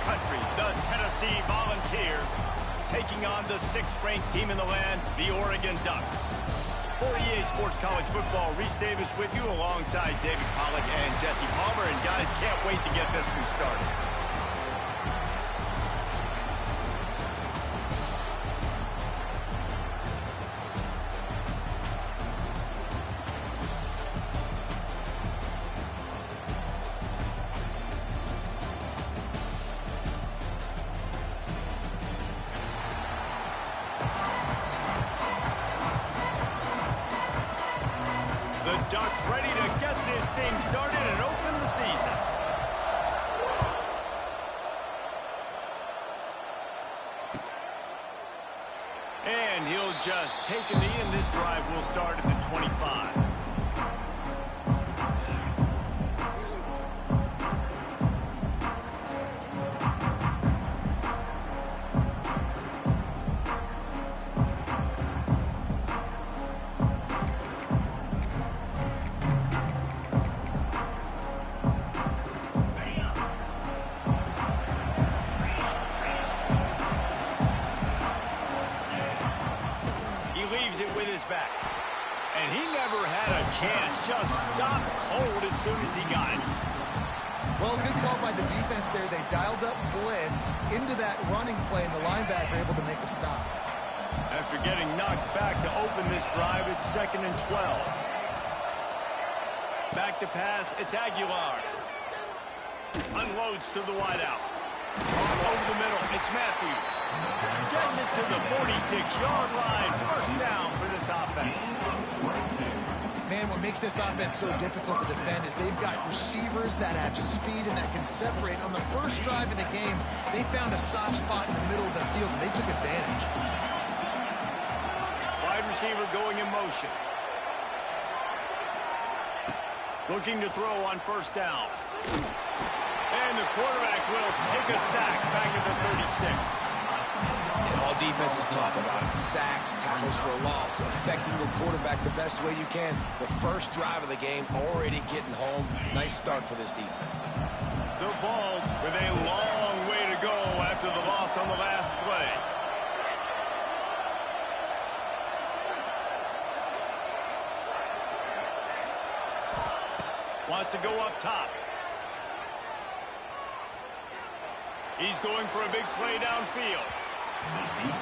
country, the Tennessee Volunteers, taking on the 6th-ranked team in the land, the Oregon Ducks. For EA Sports College Football, Reese Davis with you alongside David Pollack and Jesse Palmer. And guys, can't wait to get this one started. The Ducks ready to get this thing started and open the season. And he'll just take a knee, and this drive will start at the 25. With his back. And he never had a chance. Just stopped cold as soon as he got it. Well, good call by the defense there. They dialed up blitz into that running play, and the linebacker able to make the stop. After getting knocked back to open this drive, it's 2nd and 12. Back to pass, it's Aguilar. Unloads to the wideout. Over the middle, it's Matthews. Gets it to the 46-yard line. First down for this offense. Man, what makes this offense so difficult to defend is they've got receivers that have speed and that can separate. On the first drive of the game, they found a soft spot in the middle of the field, and they took advantage. Wide receiver going in motion. Looking to throw on first down. And the quarterback will take a sack back at the 36. And all defenses talk about it. Sacks, tackles for a loss, affecting the quarterback the best way you can. The first drive of the game already getting home. Nice start for this defense. The Vols with a long way to go after the loss on the last play. Wants to go up top. He's going for a big play downfield.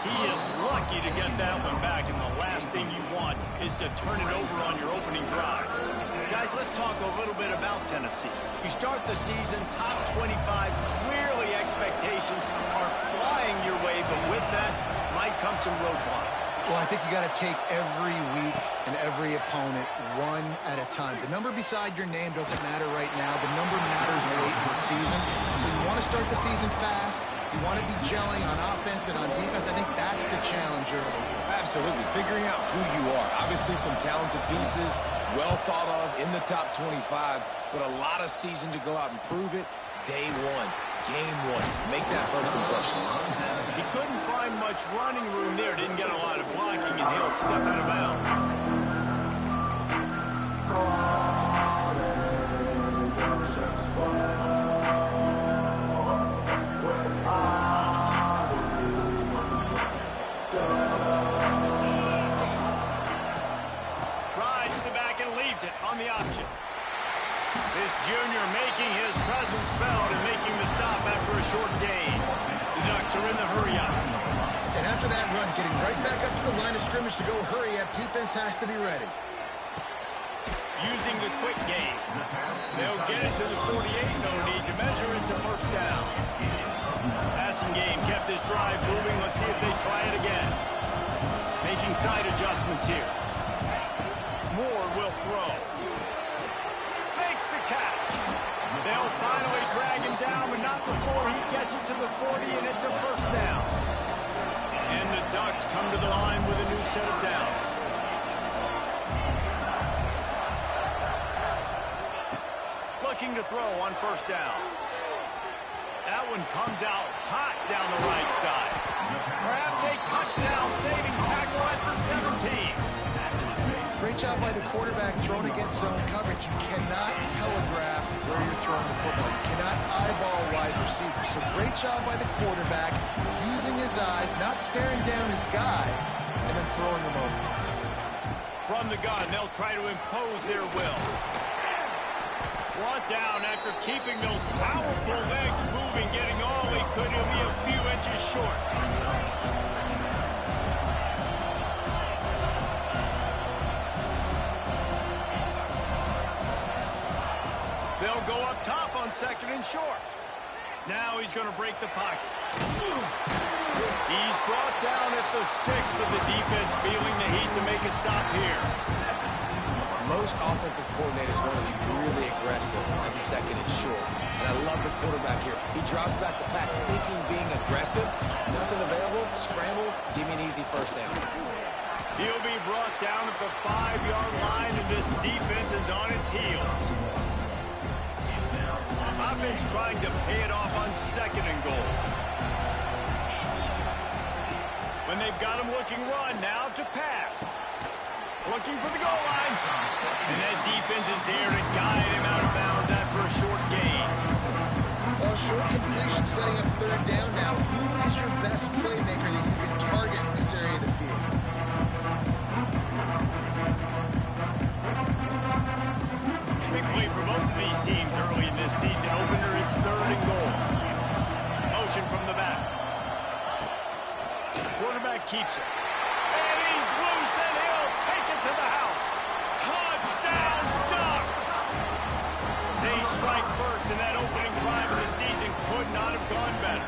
He is lucky to get that one back, and the last thing you want is to turn it over on your opening drive. Guys, let's talk a little bit about Tennessee. You start the season top 25. Clearly expectations are flying your way, but with that might come some roadblocks. Well, I think you got to take every week and every opponent one at a time. The number beside your name doesn't matter right now. The number matters late in the season. So you want to start the season fast. You want to be gelling on offense and on defense. I think that's the challenge early. Absolutely. Figuring out who you are. Obviously some talented pieces, well thought of in the top 25, but a lot of season to go out and prove it. Day one, game one. Make that first impression. He couldn't find much running room there. Didn't get a lot of blocking, and he'll step out of bounds. Rides the back and leaves it on the option. This junior making his presence felt and making the stop after a short gain. The Ducks are in the hurry-up. And after that run, getting right back up to the line of scrimmage to go hurry-up, defense has to be ready. Using the quick game. They'll get it to the 48. No need to measure it to first down. Passing game kept this drive moving. Let's see if they try it again. Making side adjustments here. Moore will throw. Makes the catch. They'll finally drag him down, but not before he gets it to the 40, and it's a first down. And the Ducks come to the line with a new set of downs. Looking to throw on first down. That one comes out hot down the right side. Perhaps a touchdown saving tackle at the 17. great job by the quarterback throwing against zone coverage. You cannot telegraph where you're throwing the football. You cannot eyeball wide receivers. So great job by the quarterback using his eyes, not staring down his guy, and then throwing him over. From the gun, they'll try to impose their will. Brought down after keeping those powerful legs moving, getting all he could. He'll be a few inches short. They'll go up top on 2nd and short. Now he's going to break the pocket. He's brought down at the 6, but the defense feeling the heat to make a stop here. Most offensive coordinators want to be really aggressive on 2nd and short. And I love the quarterback here. He drops back the pass thinking being aggressive. Nothing available. Scramble. Give me an easy first down. He'll be brought down at the 5-yard line, and this defense is on its heels. Offense trying to pay it off on 2nd and goal. When they've got him looking run, now to pass. Looking for the goal line. And that defense is there to guide him out of bounds after a short gain. Well, short completion setting up 3rd down now. Who is your best playmaker that you can target in this area of the field? Big play for both of these teams early in this season. Opener, it's 3rd and goal. Motion from the back. Quarterback keeps it. And he's loose, and he'll take it to the house. Touchdown, Ducks! They strike first, and that opening drive of the season could not have gone better.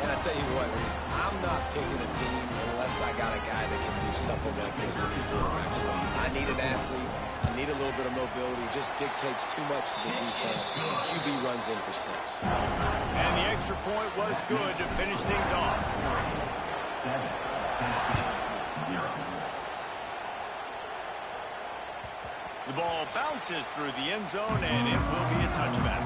And I tell you what, Reese, I'm not picking a team unless I got a guy that can do something like this in the quarterback's way. I need an athlete. I need a little bit of mobility. It just dictates too much to the defense. QB runs in for 6. And the extra point was good to finish things off. 7, Tennessee, 0. The ball bounces through the end zone, and it will be a touchback.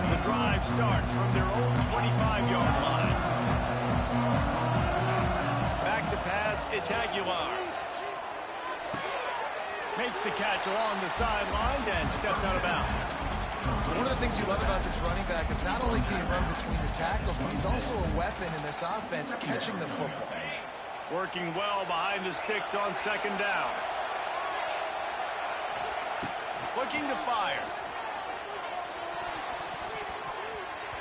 The drive starts from their own 25-yard line. Back to pass, it's Aguilar. Makes the catch along the sidelines and steps out of bounds. One of the things you love about this running back is not only can he run between the tackles, but he's also a weapon in this offense, catching the football. Working well behind the sticks on 2nd down. Looking to fire.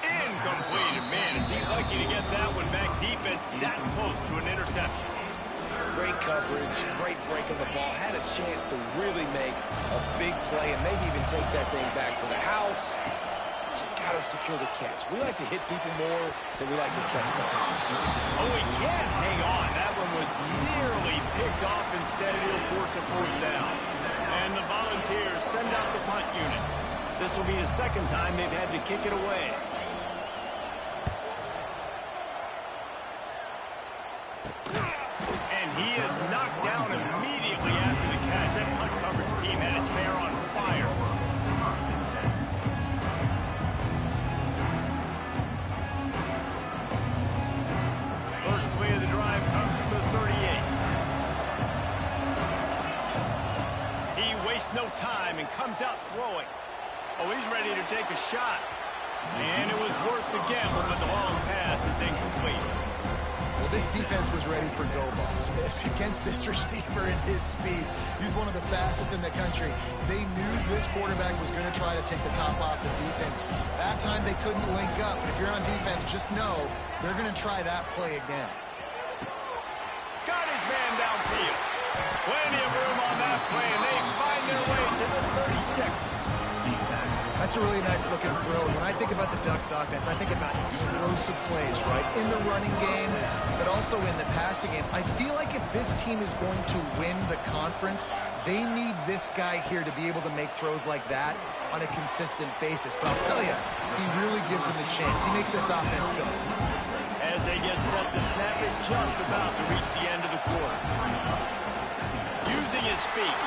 Incomplete. Man, is he lucky to get that one back. Defense that close to an interception. Great coverage, great break of the ball. Had a chance to really make a big play and maybe even take that thing back to the house. But you got to secure the catch. We like to hit people more than we like to catch balls. Oh, he can't hang on. That one was nearly picked off. Instead, he'll force a 4th down. And the Volunteers send out the punt unit. This will be the 2nd time they've had to kick it away. He is knocked down immediately after the catch. That punt coverage team had its hair on fire. First play of the drive comes from the 38. He wastes no time and comes out throwing. Oh, he's ready to take a shot. And it was worth the gamble, but the long pass is incomplete. Well, this defense was ready for go balls. Against this receiver and his speed, he's one of the fastest in the country. They knew this quarterback was going to try to take the top off the defense. That time they couldn't link up. If you're on defense, just know they're going to try that play again. Got his man downfield. Plenty of room on that play, and they find their way to the 36. That's a really nice looking throw. When I think about the Ducks offense, I think about explosive plays, right? In the running game, but also in the passing game. I feel like if this team is going to win the conference, they need this guy here to be able to make throws like that on a consistent basis. But I'll tell you, he really gives them a chance. He makes this offense go. As they get set to snap it, just about to reach the end of the quarter. Using his feet.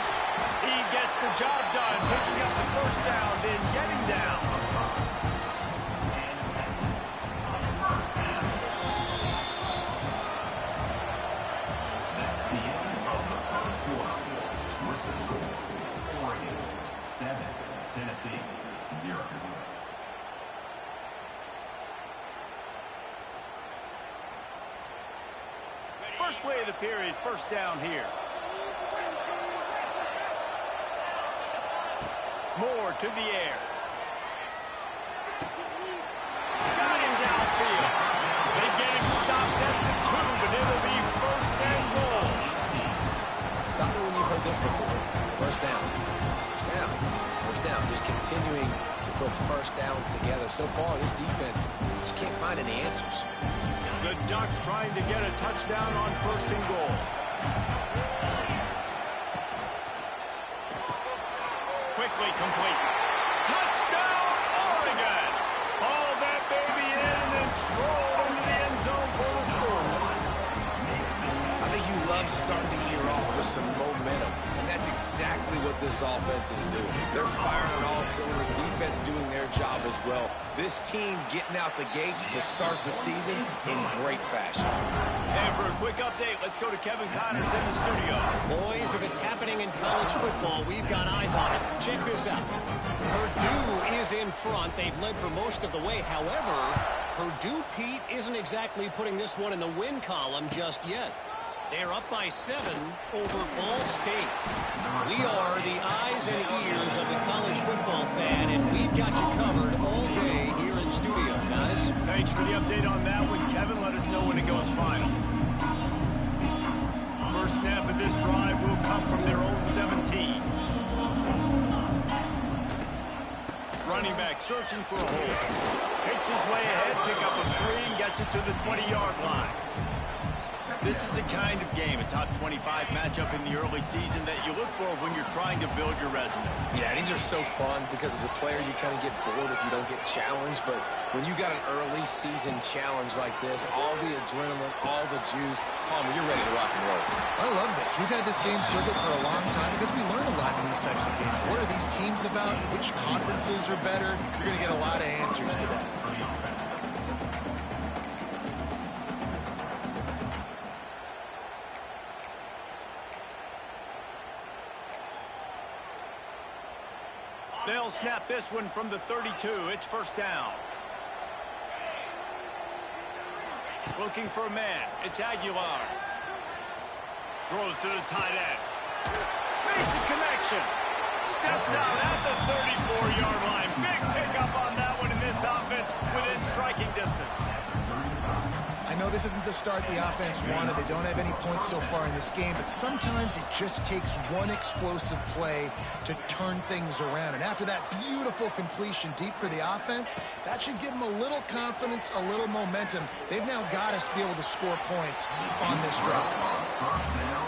He gets the job done, picking up the 1st down, then getting down. play of the period. First down here. Moore to the air. Got him downfield. They get him stopped at the 2, but it'll be first and goal. Stop me when you've heard this before. First down. First down. First down. Just continuing to put first downs together. So far, this defense just can't find any answers. The Ducks trying to get a touchdown on first and goal. Quickly complete. Touchdown, Oregon! All that baby in and then stroll into the end zone for the score. I think you love starting the year off with some momentum, and that's exactly what this offense is doing. They're firing on all cylinders, defense doing their job as well. This team getting out the gates to start the season in great fashion. And for a quick update, let's go to Kevin Connors in the studio. Boys, if it's happening in college football, we've got eyes on it. Check this out. Purdue is in front. They've led for most of the way. However, Purdue, Pete, isn't exactly putting this one in the win column just yet. They're up by 7 over Ball State. We are the eyes and ears of the college football fan, and we've got you covered all day here in studio, guys. Thanks for the update on that one, Kevin. Let us know when it goes final. First snap of this drive will come from their own 17. Running back searching for a hole. Picks his way ahead, pick up a 3, and gets it to the 20-yard line. This is the kind of game, a top 25 matchup in the early season that you look for when you're trying to build your resume. Yeah, these are so fun because as a player, you kind of get bored if you don't get challenged. But when you got an early season challenge like this, all the adrenaline, all the juice, Palmer, you're ready to rock and roll. I love this. We've had this game circled for a long time because we learn a lot in these types of games. What are these teams about? Which conferences are better? You're going to get a lot of answers to that. They'll snap this one from the 32. It's first down. Looking for a man. It's Aguilar. Throws to the tight end. Makes a connection. Steps out at the 34-yard line. Big pickup on that one in this offense within striking distance. I know this isn't the start the offense wanted. They don't have any points so far in this game, but sometimes it just takes one explosive play to turn things around. And after that beautiful completion deep for the offense, that should give them a little confidence, a little momentum. They've now got us to be able to score points on this drive.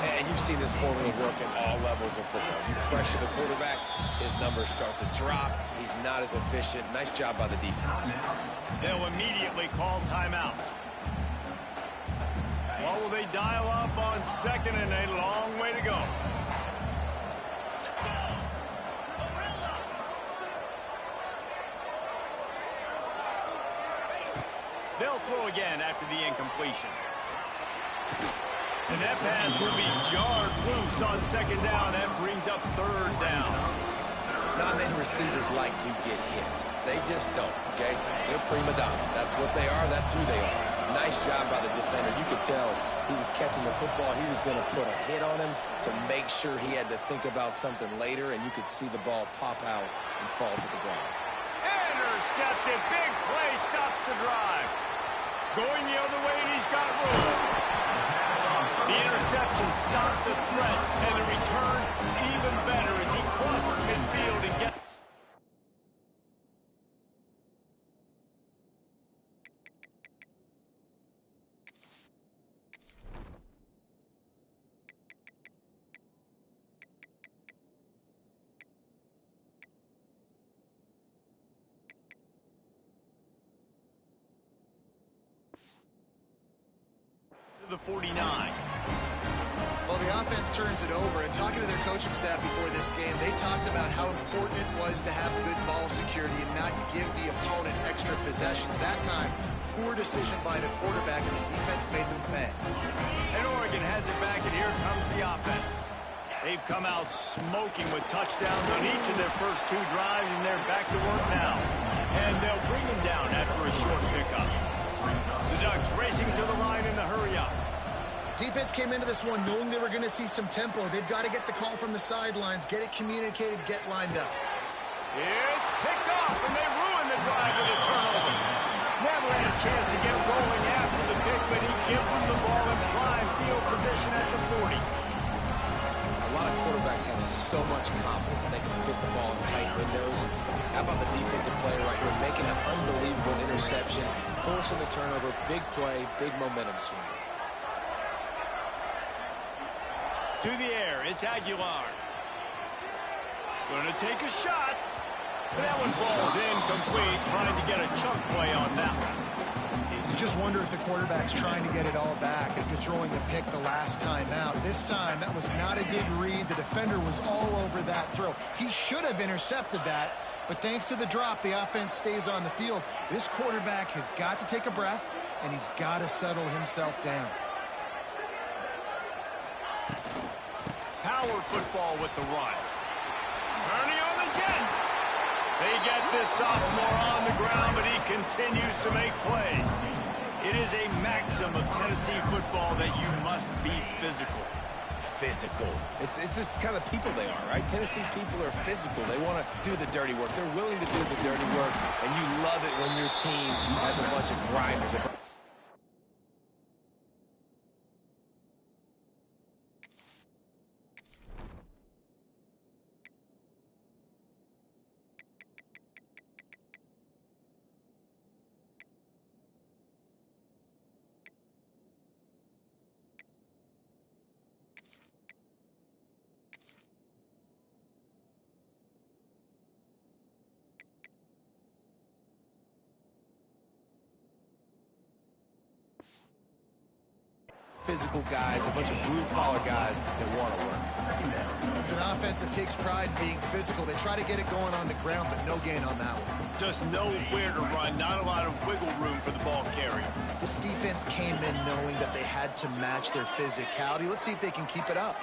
And you've seen this formula work at all levels of football. You pressure the quarterback, his numbers start to drop. He's not as efficient. Nice job by the defense. They'll immediately call timeout. What will they dial up on second and a long way to go? They'll throw again after the incompletion. And that pass will be jarred loose on second down. That brings up third down. Not many receivers like to get hit. They just don't, okay? They're prima donnas. That's what they are. That's who they are. Nice job by the defender. You could tell he was catching the football. He was going to put a hit on him to make sure he had to think about something later, and you could see the ball pop out and fall to the ground. Intercepted. Big play stops the drive. Going the other way, and he's got room. The interception stopped the threat, and the return even better as he crosses midfield and gets... the 49. Well, the offense turns it over, and talking to their coaching staff before this game, they talked about how important it was to have good ball security and not give the opponent extra possessions. That time, poor decision by the quarterback, and the defense made them pay. And Oregon has it back, and here comes the offense. They've come out smoking with touchdowns on each of their first 2 drives, and they're back to work now. And they'll bring him down after a short pickup. The Ducks racing to the line in a hurry up. Defense came into this one knowing they were going to see some tempo. They've got to get the call from the sidelines, get it communicated, get lined up. It's picked off, and they ruin the drive with a turnover. Never had a chance to get rolling after the pick, but he gives them the ball in prime field position at the 40. A lot of quarterbacks have so much confidence that they can fit the ball in tight windows. How about the defensive player right here making an unbelievable interception, forcing the turnover, big play, big momentum swing. To the air, it's Aguilar. Gonna take a shot. That one falls incomplete, trying to get a chunk play on that one. You just wonder if the quarterback's trying to get it all back after throwing a pick the last time out. This time, that was not a good read. The defender was all over that throw. He should have intercepted that, but thanks to the drop, the offense stays on the field. This quarterback has got to take a breath, and he's got to settle himself down. Power football with the run. Turning on the Jets. They get this sophomore on the ground, but he continues to make plays. It is a maxim of Tennessee football that you must be physical. Physical. It's this kind of people they are, right? Tennessee people are physical. They want to do the dirty work. They're willing to do the dirty work, and you love it when your team has a bunch of grinders. Physical guys, a bunch of blue-collar guys that want to work. It's an offense that takes pride in being physical. They try to get it going on the ground, but no gain on that one. Just nowhere to run, not a lot of wiggle room for the ball carrier. This defense came in knowing that they had to match their physicality. Let's see if they can keep it up.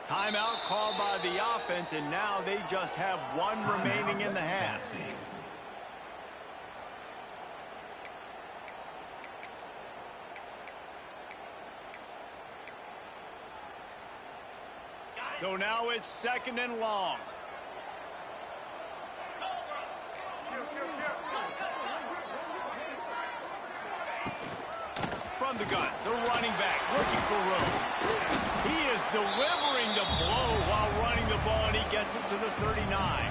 Timeout called by the offense, and now they just have one remaining in the half. So now it's 2nd and long. From the gun, the running back looking for room. He is delivering the blow while running the ball, and he gets it to the 39.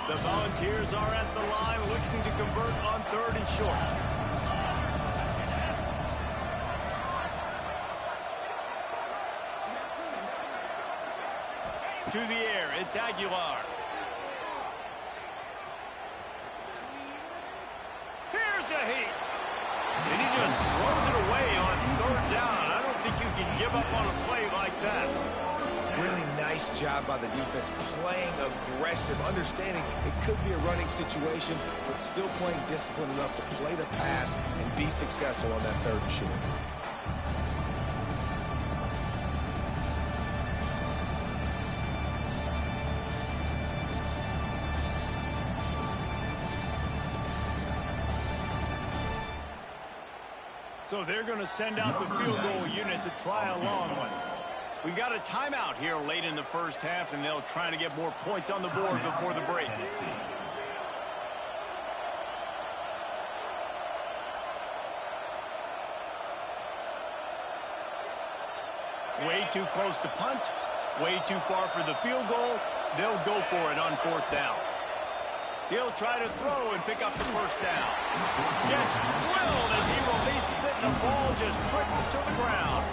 The Volunteers are at the line looking to convert on 3rd and short. To the air, it's Aguilar. Here's a heat. And he just throws it away on 3rd down. I don't think you can give up on a play like that. Really nice job by the defense, playing aggressive, understanding it could be a running situation, but still playing disciplined enough to play the pass and be successful on that 3rd and short. So they're going to send out the field goal unit to try a long one. We got a timeout here late in the first half, and they'll try to get more points on the board before the break. Way too close to punt, way too far for the field goal. They'll go for it on 4th down. He'll try to throw and pick up the 1st down. Gets drilled as he releases it, and the ball just trickles to the ground.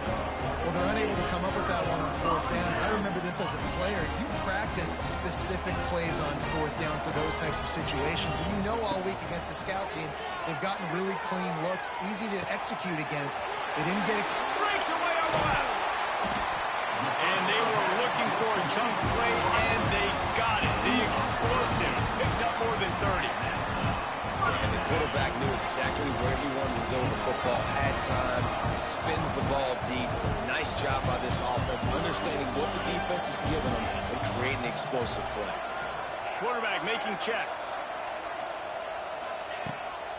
Well, they're unable to come up with that one on 4th down. I remember this as a player. You practice specific plays on 4th down for those types of situations, and you know all week against the scout team, they've gotten really clean looks, easy to execute against. They didn't get it. Breaks away on the left. And they were looking for a chunk play, and they got it. The explosive picks up more than 30. And the quarterback knew exactly where he wanted to go with the football, had time, spins the ball deep. Nice job by this offense, understanding what the defense is giving them and creating explosive play. Quarterback making checks.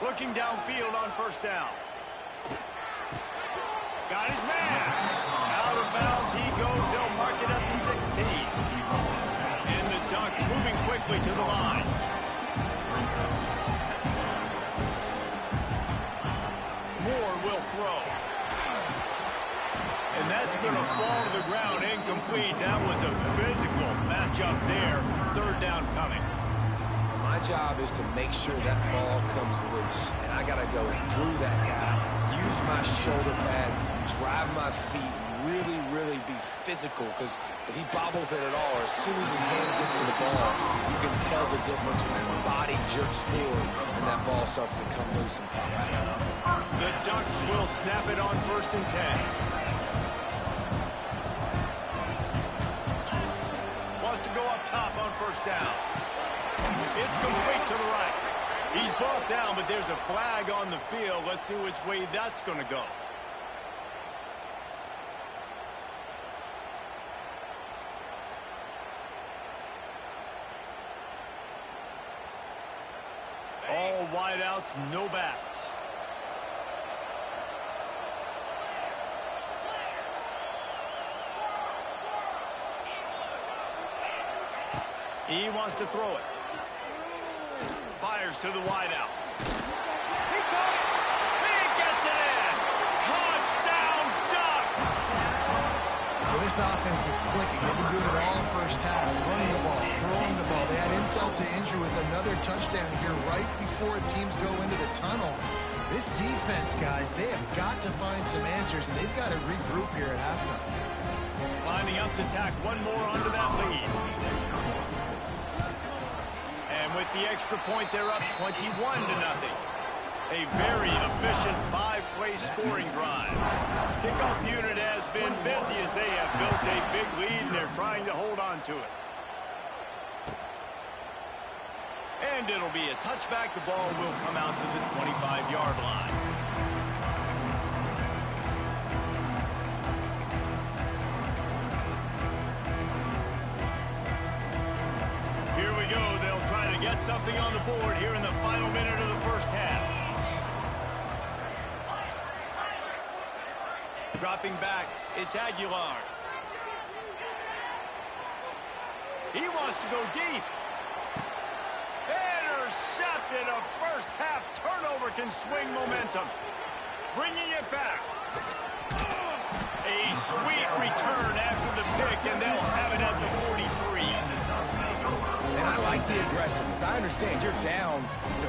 Looking downfield on first down. Got his man. Out of bounds he goes. They'll mark it at the 16. And the Ducks moving quickly to the line. Moore will throw. And that's going to fall to the ground incomplete. That was a physical matchup there. Third down coming. My job is to make sure that ball comes loose. And I got to go through that guy, use my shoulder pad, drive my feet, really be physical. Because if he bobbles it at all, or as soon as his hand gets to the ball, you can tell the difference when that body jerks forward and that ball starts to come loose and pop out. The Ducks will snap it on 1st and 10. Wants to go up top on first down. It's complete to the right. He's brought down, but there's a flag on the field. Let's see which way that's going to go. All wideouts, no backs. He wants to throw it. Fires to the wideout. He caught it. He gets it in. Touchdown, Ducks. Well, this offense is clicking. They've been doing it all first half. Running the ball, throwing the ball. They had insult to injury with another touchdown here right before teams go into the tunnel. This defense, guys, they have got to find some answers, and they've got to regroup here at halftime. Lining up to tack one more onto that lead. And with the extra point, they're up 21-0. A very efficient 5-play scoring drive. Kickoff unit has been busy as they have built a big lead, and they're trying to hold on to it. And it'll be a touchback. The ball will come out to the 25-yard line. Here we go. They'll try to get something on the board here in the final minute of the first half. Dropping back, it's Aguilar. He wants to go deep. Intercepted. A first half turnover can swing momentum. Bringing it back. A sweet return after the pick, and they'll have it at the 43. And I like the aggressiveness. I understand you're down,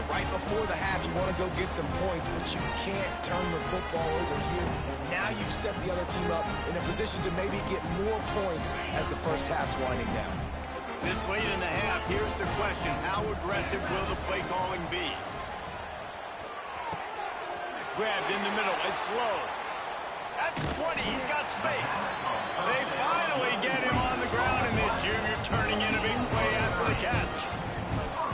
right before the half. You want to go get some points, but you can't turn the football over here. Now you've set the other team up in a position to maybe get more points as the first half's winding down. This late in the half, here's the question. How aggressive will the play calling be? Grabbed in the middle. It's low. At the 20, he's got space. They finally get him on the ground, and this junior turning in a big play after the catch.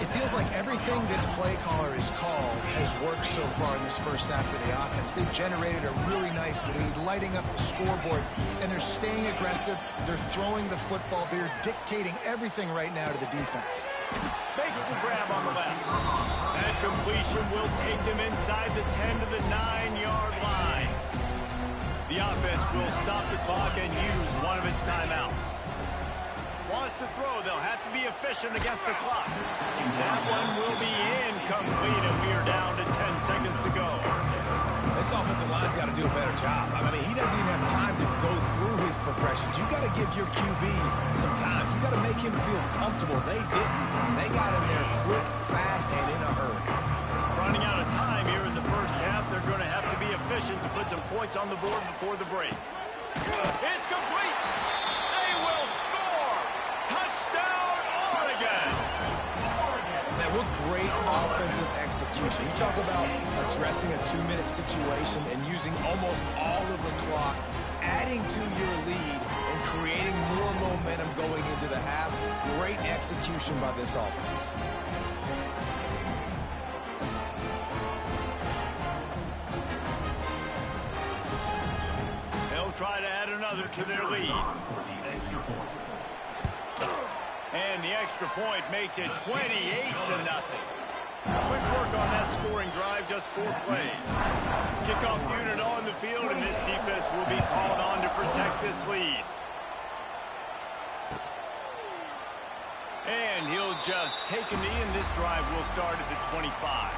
It feels like everything this play caller has called has worked so far in this first half of the offense. They've generated a really nice lead, lighting up the scoreboard, and they're staying aggressive. They're throwing the football. They're dictating everything right now to the defense. Makes the grab on the left. That completion will take them inside the 10 to the 9-yard line. The offense will stop the clock and use one of its timeouts. Wants to throw. They'll have to be efficient against the clock. That one will be incomplete, and we are down to 10 seconds to go. This offensive line's got to do a better job. I mean, he doesn't even have time to go through his progressions. You got to give your QB some time. You got to make him feel comfortable. They didn't. They got in there quick, fast, and in a hurry. Running out of time here in the first half. They're going to have to be efficient to put some points on the board before the break. It's complete. They will score. Touchdown, Oregon. Man, what great offensive execution. You talk about addressing a 2-minute situation and using almost all of the clock, adding to your lead, and creating more momentum going into the half. Great execution by this offense. try to add another to their lead. And the extra point makes it 28-0. Quick work on that scoring drive, just 4 plays. Kickoff unit on the field, and this defense will be called on to protect this lead. And he'll just take a knee, and this drive will start at the 25.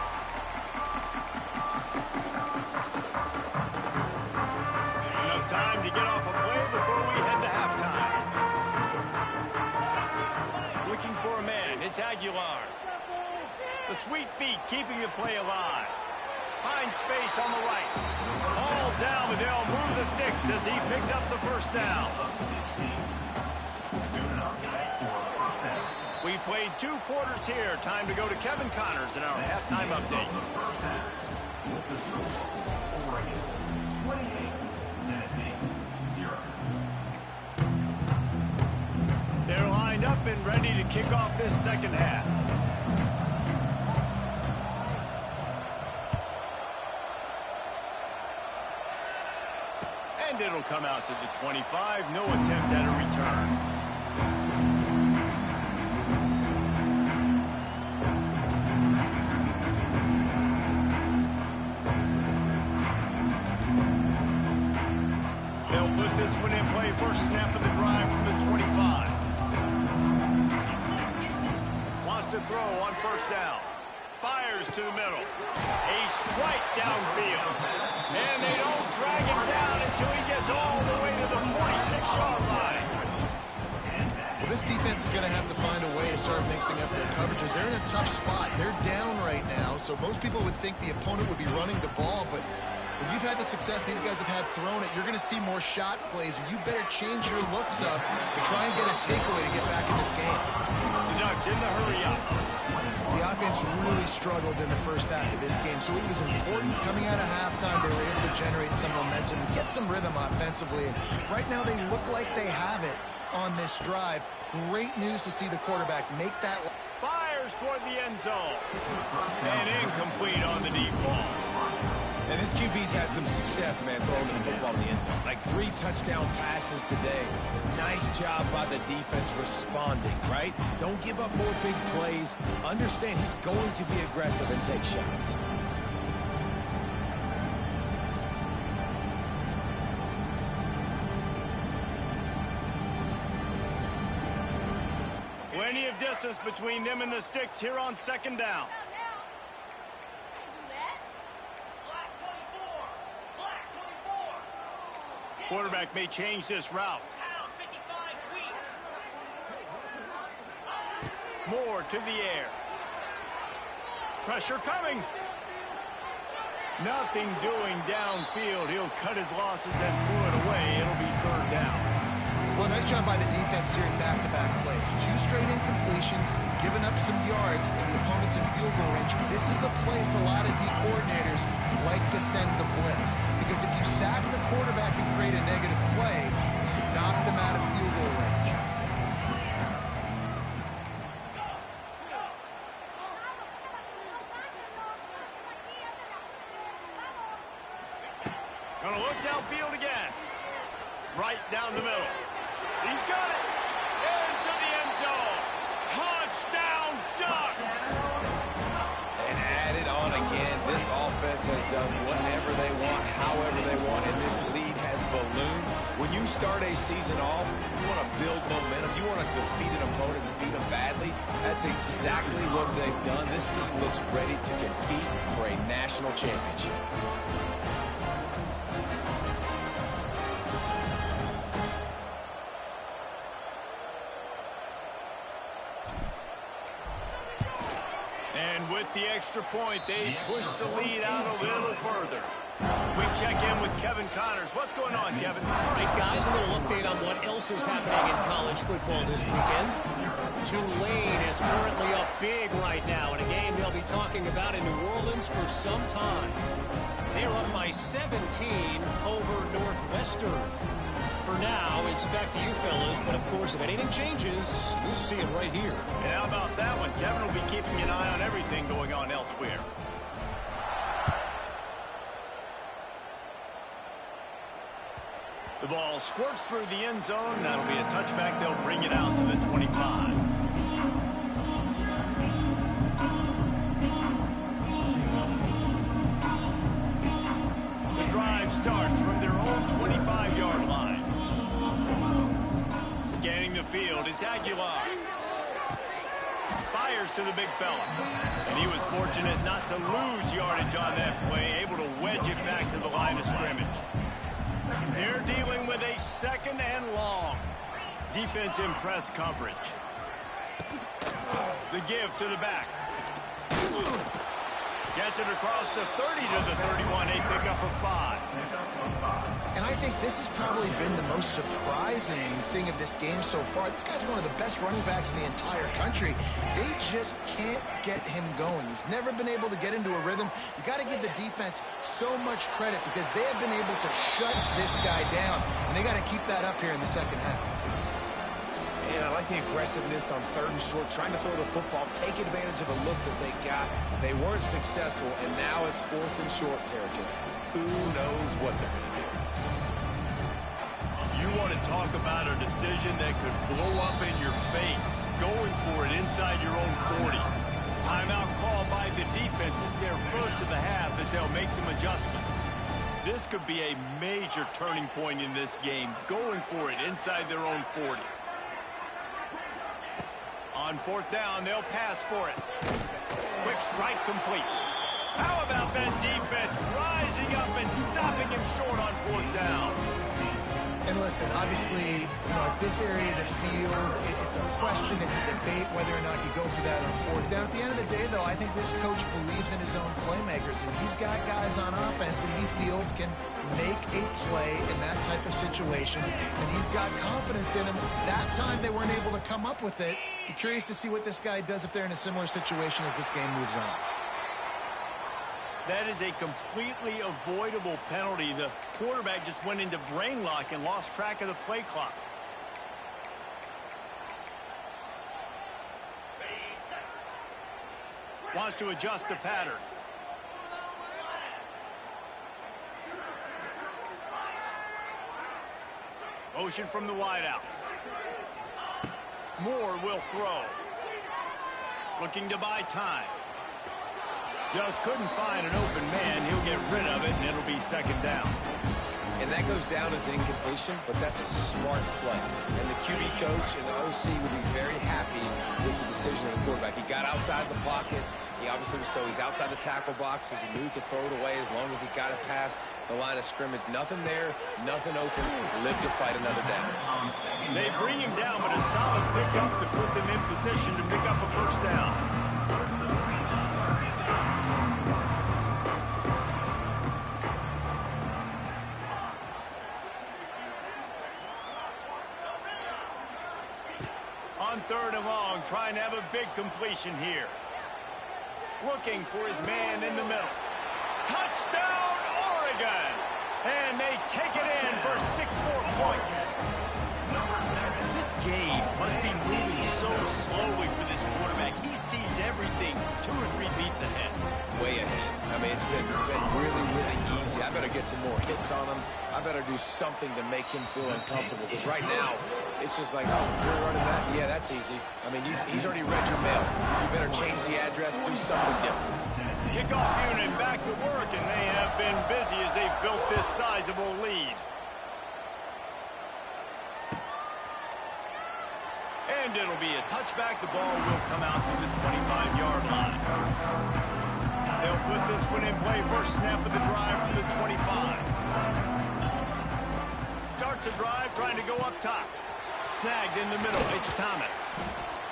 Enough time to get off a play before we head to halftime. Looking for a man, it's Aguilar. The sweet feet keeping the play alive. Finds space on the right. All down, but they'll move the sticks as he picks up the first down. We've played 2 quarters here. Time to go to Kevin Connors in our halftime update. They're lined up and ready to kick off this second half. And it'll come out to the 25. No attempt at a return. This one in play, first snap of the drive from the 25. Wants to throw on first down. Fires to the middle. A strike downfield. And they don't drag him down until he gets all the way to the 46-yard line. Well, this defense is going to have to find a way to start mixing up their coverages. They're in a tough spot. They're down right now, so most people would think the opponent would be running the ball, but when you've had the success these guys have had throwing it, you're going to see more shot plays. You better change your looks up and try and get a takeaway to get back in this game. The Ducks in the hurry up. The offense really struggled in the first half of this game, so it was important coming out of halftime they were able to generate some momentum and get some rhythm offensively. And right now they look like they have it on this drive. Great news to see the quarterback make that. Fires toward the end zone. And incomplete on the deep ball. And this QB's had some success, man, throwing the football in the end zone. Like 3 touchdown passes today. Nice job by the defense responding, right? Don't give up more big plays. Understand he's going to be aggressive and take shots. Plenty of distance between them and the sticks here on second down. Quarterback may change this route. Moore to the air. Pressure coming. Nothing doing downfield. He'll cut his losses and pull it away. It'll be third down. Well, nice job by the defense here in back-to-back plays. 2 straight incompletions, given up some yards, and the opponent's in field goal range. This is a place a lot of D coordinators like to send the blitz. Because if you sack the quarterback and create a negative play, you knock them out of field goal range. Gonna look downfield again. Right down the middle. He's got it. Into the end zone. Touchdown, Ducks. And added on again. This offense has done whatever they want, however they want, and this lead has ballooned. When you start a season off, you want to build momentum. You want to defeat an opponent and beat them badly. That's exactly what they've done. This team looks ready to compete for a national championship. With the extra point, they push the lead out a little further. We check in with Kevin Connors. What's going on, Kevin? All right, guys, a little update on what else is happening in college football this weekend. Tulane is currently up big right now in a game they'll be talking about in New Orleans for some time. They're up by 17 over Northwestern. For now, it's back to you fellas, but of course, if anything changes, you'll see it right here. And how about that one? Kevin will be keeping an eye on everything going on elsewhere. The ball squirts through the end zone. That'll be a touchback. They'll bring it out to the 25. The drive starts from their own 25-yard line. Scanning the field is Aguilar. Fires to the big fella. And he was fortunate not to lose yardage on that play, able to wedge it back to the line of scrimmage. They're dealing with a 2nd and long. Defense in press coverage. The give to the back. Gets it across the 30 to the 31. A pickup of 5. And I think this has probably been the most surprising thing of this game so far. This guy's one of the best running backs in the entire country. They just can't get him going. He's never been able to get into a rhythm. You got to give the defense so much credit because they have been able to shut this guy down. And they got to keep that up here in the second half. And I like the aggressiveness on 3rd and short, trying to throw the football, take advantage of a look that they got. They weren't successful, and now it's 4th and short territory. Who knows what they're going to do? You want to talk about a decision that could blow up in your face, going for it inside your own 40. Timeout call by the defense. It's their first of the half as they'll make some adjustments. This could be a major turning point in this game, going for it inside their own 40. On 4th down, they'll pass for it. Quick strike complete. How about that defense rising up and stopping him short on 4th down? And listen, obviously, at this area of the field, it's a question, it's a debate whether or not you go for that on 4th down. At the end of the day, though, I think this coach believes in his own playmakers, and he's got guys on offense that he feels can make a play in that type of situation, and he's got confidence in him. That time they weren't able to come up with it. Be curious to see what this guy does if they're in a similar situation as this game moves on. That is a completely avoidable penalty. The quarterback just went into brain lock and lost track of the play clock. Wants to adjust the pattern. Motion from the wideout. Moore will throw. Looking to buy time. Just couldn't find an open man. He'll get rid of it, and it'll be 2nd down. And that goes down as an incompletion, but that's a smart play. And the QB coach and the OC would be very happy with the decision of the quarterback. He got outside the pocket. He obviously was he's outside the tackle boxes. He knew he could throw it away as long as he got it past the line of scrimmage. Nothing there, nothing open. Live to fight another down. They bring him down, but a solid pickup to put them in position to pick up a 1st down. On 3rd and long, trying to have a big completion here. Looking for his man in the middle. Touchdown, Oregon! And they take it in for 6 more points. This game must be moving so slowly for this quarterback. He sees everything 2 or 3 beats ahead. Way ahead. I mean, it's been really, really easy. I better get some more hits on him. I better do something to make him feel uncomfortable. Because right now, it's just like, oh, you're running that? Yeah, that's easy. I mean, he's already read your mail. You better change the address, do something different. Kickoff unit back to work, and they have been busy as they've built this sizable lead. And it'll be a touchback. The ball will come out to the 25-yard line. They'll put this one in play. First snap of the drive from the 25. Starts a drive trying to go up top. Snagged in the middle. It's Thomas.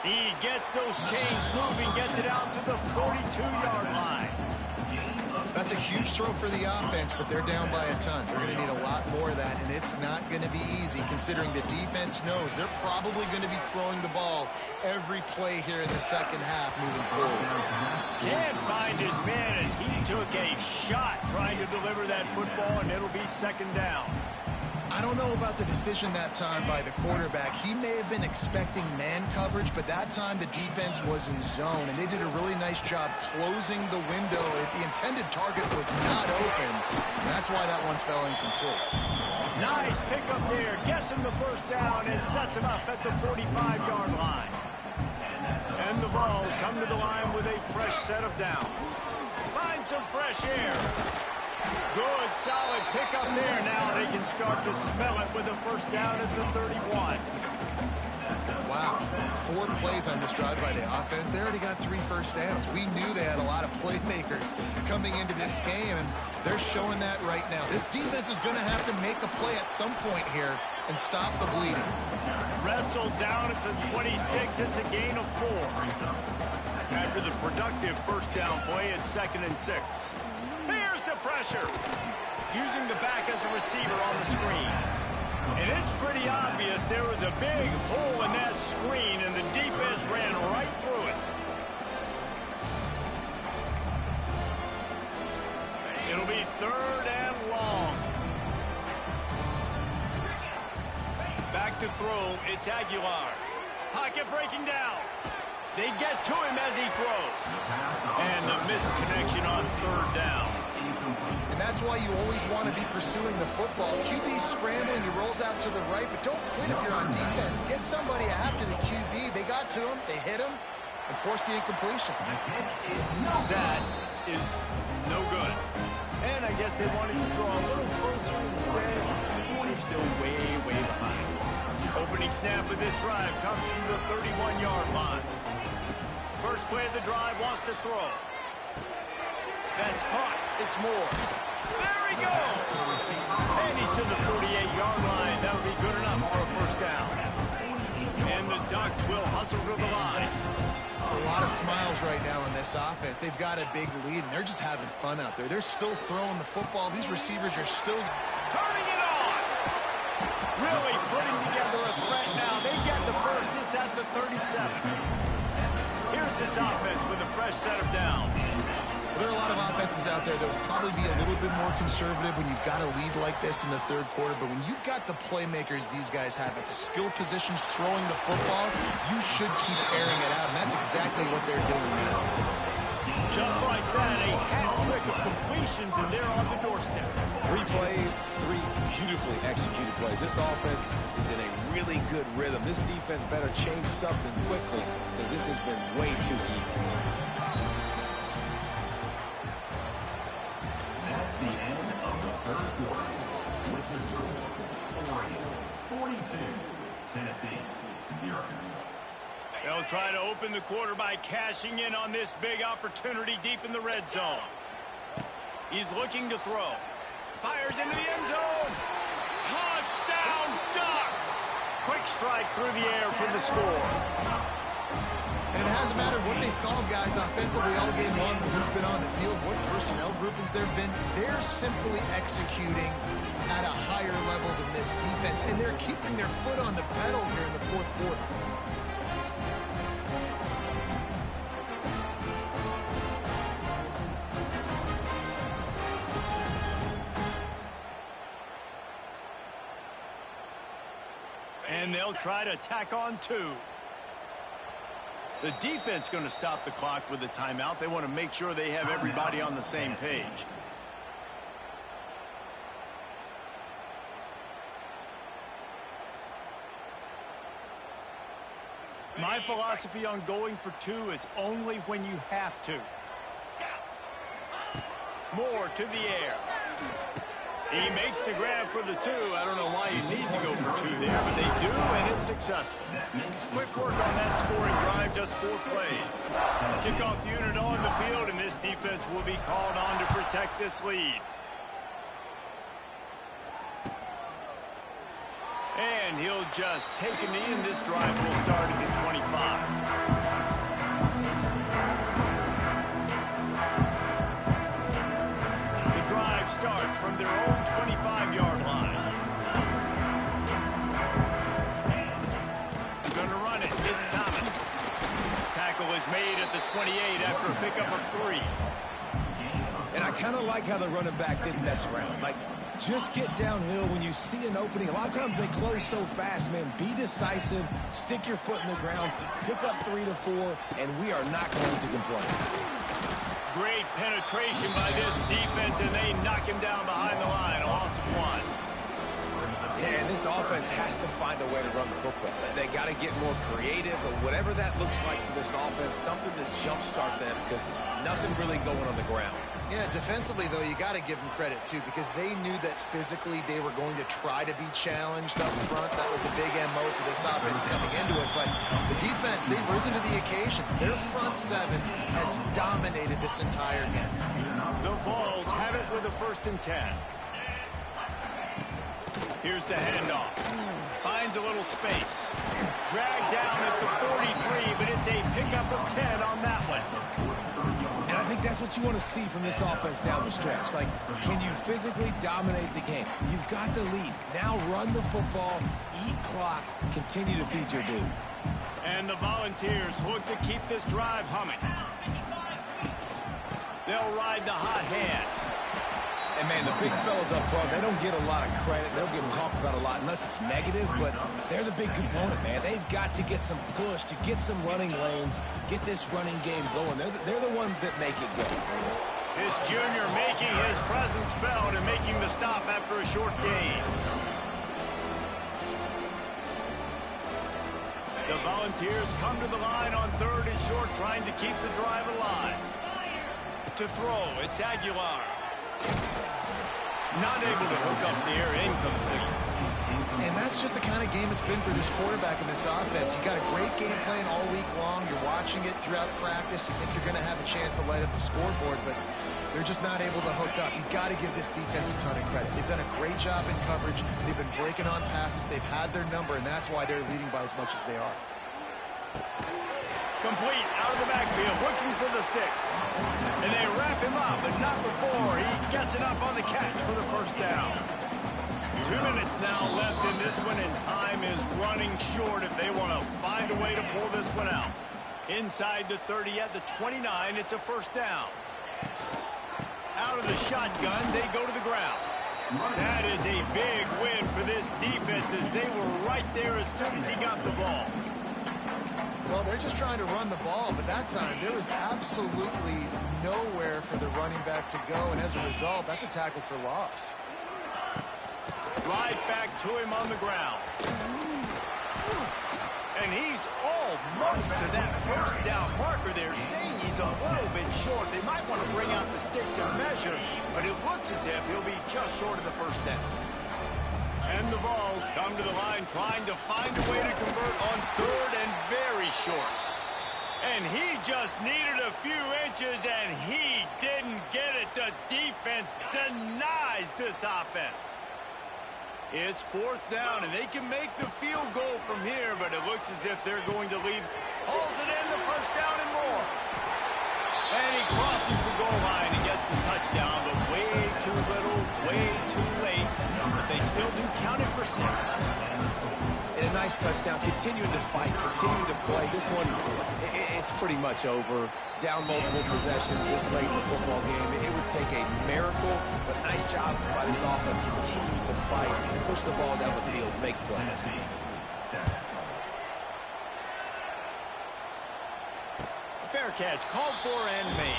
He gets those chains moving, gets it out to the 42-yard line. That's a huge throw for the offense, but they're down by a ton. They're going to need a lot more of that, and it's not going to be easy considering the defense knows they're probably going to be throwing the ball every play here in the second half moving forward. Can't find his man as he took a shot trying to deliver that football, and it'll be 2nd down. I don't know about the decision that time by the quarterback. He may have been expecting man coverage, but that time the defense was in zone, and they did a really nice job closing the window. The intended target was not open, and that's why that one fell incomplete. Nice pickup there. Gets him the first down and sets him up at the 45-yard line. And the Vols come to the line with a fresh set of downs. Find some fresh air. Good, solid pickup there. Now they can start to smell it with a first down at the 31. Wow, 4 plays on this drive by the offense. They already got 3 first downs. We knew they had a lot of playmakers coming into this game, and they're showing that right now. This defense is going to have to make a play at some point here and stop the bleeding. Wrestled down at the 26. It's a gain of 4. After the productive first down play, it's 2nd and 6. Here's the pressure. Using the back as a receiver on the screen. And it's pretty obvious there was a big hole in that screen, and the defense ran right through it. It'll be 3rd and long. Back to throw, it's Aguilar. Pocket breaking down. They get to him as he throws. And the missed connection on 3rd down. And that's why you always want to be pursuing the football. QB's scrambling, he rolls out to the right, but don't quit if you're on defense. Get somebody after the QB. They got to him, they hit him, and forced the incompletion. That is no good. And I guess they wanted to draw a little closer instead. They're still way, way behind. Opening snap of this drive comes from the 31-yard line. First play of the drive wants to throw. That's caught. It's Moore. There he goes. And he's to the 48-yard line. That'll be good enough for a first down. And the Ducks will hustle to the line. A lot of smiles right now on this offense. They've got a big lead, and they're just having fun out there. They're still throwing the football. These receivers are still turning it on. Really putting together a threat now. They get the first. It's at the 37. Here's this offense with a fresh set of downs. There are a lot of offenses out there that will probably be a little bit more conservative when you've got a lead like this in the 3rd quarter. But when you've got the playmakers these guys have at the skill positions throwing the football, you should keep airing it out. And that's exactly what they're doing now. Just like that, a hat trick of completions, and they're on the doorstep. 3 plays, 3 beautifully executed plays. This offense is in a really good rhythm. This defense better change something quickly, because this has been way too easy. That's the end of the 3rd quarter. With the score, Oregon 42, Tennessee 0. They'll try to open the quarter by cashing in on this big opportunity deep in the red zone. He's looking to throw. Fires into the end zone. Touchdown, Ducks! Quick strike through the air for the score. And it hasn't mattered what they've called guys offensively all game long, who's been on the field, what personnel groupings there have been. They're simply executing at a higher level than this defense, and they're keeping their foot on the pedal here in the 4th quarter. And they'll try to tack on 2. The defense going to stop the clock with a timeout. They want to make sure they have everybody on the same page. My philosophy on going for 2 is only when you have to. Moore to the air. He makes the grab for the 2. I don't know why you need to go for 2 there, but they do, and it's successful. Quick work on that scoring drive, just 4 plays. Kickoff unit on the field, and this defense will be called on to protect this lead. And he'll just take a knee, and this drive will start at the 25. Starts from their own 25-yard line. Going to run it. It's Thomas. Tackle is made at the 28 after a pickup of 3. And I kind of like how the running back didn't mess around. Like, just get downhill when you see an opening. A lot of times they close so fast, man. Be decisive. Stick your foot in the ground. Pick up 3 to 4, and we are not going to complain. Great penetration by this defense, and they knock him down behind the line. A loss of 1. And And this offense has to find a way to run the football. They got to get more creative, or whatever that looks like for this offense, something to jumpstart them, because nothing really going on the ground. Yeah, defensively, though, you got to give them credit, too, because they knew that physically they were going to try to be challenged up front. That was a big MO for this offense coming into it. But the defense, they've risen to the occasion. Their front seven has dominated this entire game. The Vols have it with a 1st and 10. Here's the handoff. Finds a little space. Dragged down at the 43, but it's a pickup of 10 on that one. And I think that's what you want to see from this offense down the stretch. Like, can you physically dominate the game? You've got the lead. Now run the football, eat clock, continue to feed your dude. And the Volunteers look to keep this drive humming. They'll ride the hot hand. And, man, the big fellas up front, they don't get a lot of credit. They don't get talked about a lot unless it's negative, but they're the big component, man. They've got to get some push, to get some running lanes, get this running game going. They're the ones that make it go. This junior making his presence felt and making the stop after a short gain. The Volunteers come to the line on 3rd and short, trying to keep the drive alive. To throw, it's Aguilar. Not able to hook up there, incomplete. And that's just the kind of game it's been for this quarterback in this offense. You got a great game plan all week long. You're watching it throughout practice. You think you're going to have a chance to light up the scoreboard, but they're just not able to hook up. You've got to give this defense a ton of credit. They've done a great job in coverage. They've been breaking on passes. They've had their number, and that's why they're leading by as much as they are. Complete out of the backfield, looking for the sticks. And they wrap him up, but not before he gets enough on the catch for the 1st down. 2 minutes now left in this one, and time is running short if they want to find a way to pull this one out. Inside the 30 at the 29, it's a 1st down. Out of the shotgun, they go to the ground. That is a big win for this defense, as they were right there as soon as he got the ball. Well, they're just trying to run the ball, but that time there was absolutely nowhere for the running back to go, and as a result, that's a tackle for loss. Right back to him on the ground. And he's almost to that 1st down marker. They're saying he's a little bit short. They might want to bring out the sticks and measure, but it looks as if he'll be just short of the 1st down. And the Vols come to the line trying to find a way to convert on 3rd and very short. And he just needed a few inches, and he didn't get it. The defense denies this offense. It's 4th down, and they can make the field goal from here, but it looks as if they're going to leave. Holds it in, the 1st down and more. And he crosses the goal line and gets the touchdown, but way too little, way too late. But they still do count it for 6. And a nice touchdown, continuing to fight, continuing to play. This one, it's pretty much over. Down multiple possessions this late in the football game. It would take a miracle, but nice job by this offense continuing to fight, push the ball down the field, make plays. Fair catch, called for and made.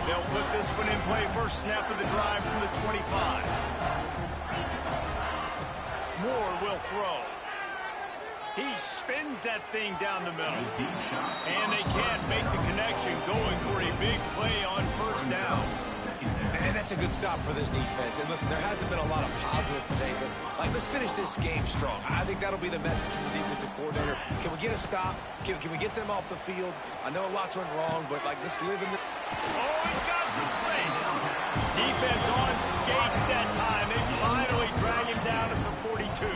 They'll put this one in play. 1st snap of the drive from the 25. Moore will throw. He spins that thing down the middle. And they can't make the connection, going for a big play on 1st down. And that's a good stop for this defense. And listen, there hasn't been a lot of positive today, but let's finish this game strong. I think that'll be the message from the defensive coordinator. Can we get a stop? Can we get them off the field? I know lots went wrong, but let's live in the... Oh, he's got some space. Defense on skates that time. They finally drag him down at the 42.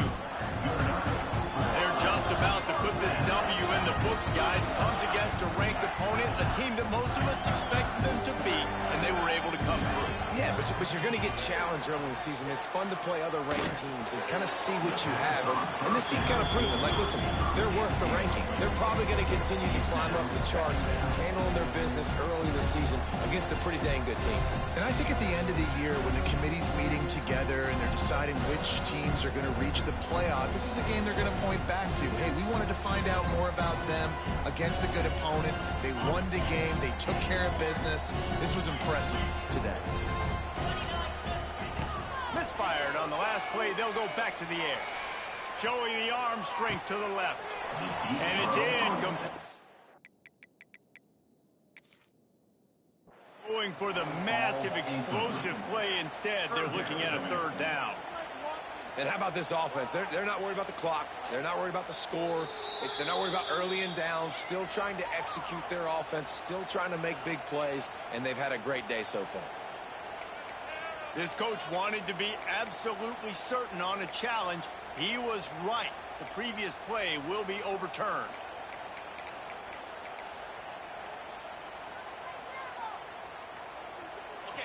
They're just about to put this W in the books, guys. Comes against a ranked opponent, a team that most of us expected them to beat, and they were able to come through. Yeah, but But you're going to get challenged early in the season. It's fun to play other ranked teams and kind of see what you have. And this team kind of proven, like, listen, they're worth the ranking. They're probably going to continue to climb up the charts, handling their business early in the season against a pretty dang good team. And I think at the end of the year, when the committee's meeting together and they're deciding which teams are going to reach the playoff, this is a game they're going to point back to. Hey, we wanted to find out more about them against a good opponent. They won the game. They took care of business. This was impressive today. Misfired on the last play. They'll go back to the air. Showing the arm strength to the left. And it's in. Going for the massive, explosive play instead. They're looking at a third down. And how about this offense? They're not worried about the clock. They're not worried about the score. They're not worried about early and down. Still trying to execute their offense. Still trying to make big plays. And they've had a great day so far. This coach wanted to be absolutely certain on a challenge. He was right. The previous play will be overturned.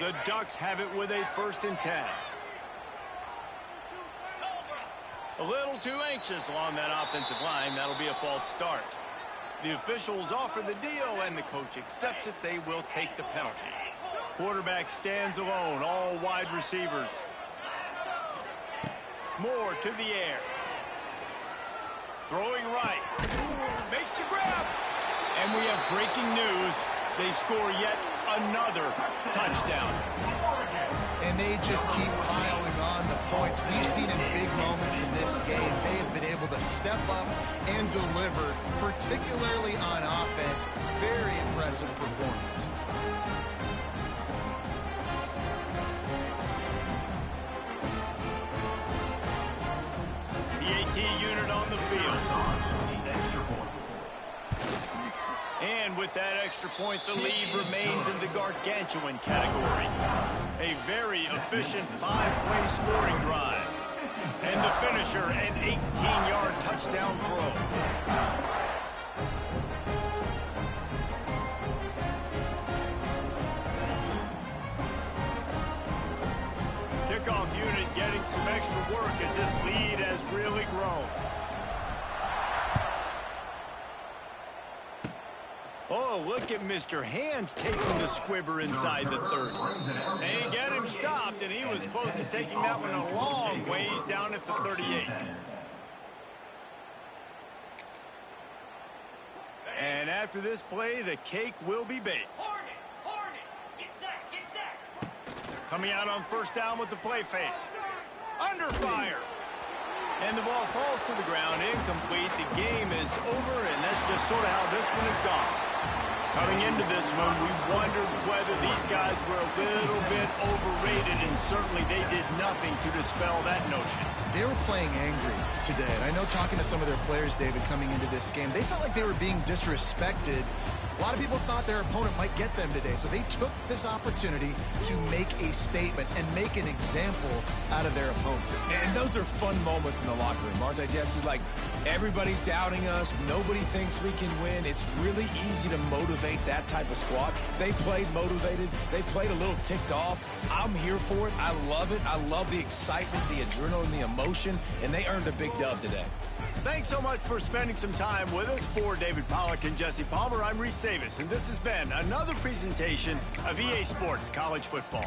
The Ducks have it with a 1st and 10. A little too anxious along that offensive line. That'll be a false start. The officials offer the deal, and the coach accepts it. They will take the penalty. Quarterback stands alone, all wide receivers. Moore to the air. Throwing right. Makes the grab. And we have breaking news. They score yet another touchdown. And they just keep piling on the points. We've seen in big moments in this game, they have been able to step up and deliver, particularly on offense. Very impressive performance. The AT unit on the field. And with that extra point, the lead remains in the gargantuan category. A very efficient 5-play scoring drive. And the finisher, an 18-yard touchdown throw. Kickoff unit getting some extra work as this lead has really grown. Oh, look at Mr. Hands taking the squibber inside the 30. They get him stopped, and he was close to taking that one a long ways down at the 38. And after this play, the cake will be baked. Coming out on 1st down with the play fake. Under fire. And the ball falls to the ground, incomplete. The game is over, and that's just sort of how this one is gone. Coming into this one, we wondered whether these guys were a little bit overrated, and certainly they did nothing to dispel that notion. They were playing angry today, and I know talking to some of their players, David, coming into this game, they felt like they were being disrespected. A lot of people thought their opponent might get them today, so they took this opportunity to make a statement and make an example out of their opponent. And those are fun moments in the locker room, aren't they, Jesse? Like, everybody's doubting us. Nobody thinks we can win. It's really easy to motivate that type of squad. They played motivated. They played a little ticked off. I'm here for it. I love it. I love the excitement, the adrenaline, the emotion, and they earned a big dub today. Thanks so much for spending some time with us. For David Pollack and Jesse Palmer, I'm Reese Davis, and this has been another presentation of EA Sports College Football.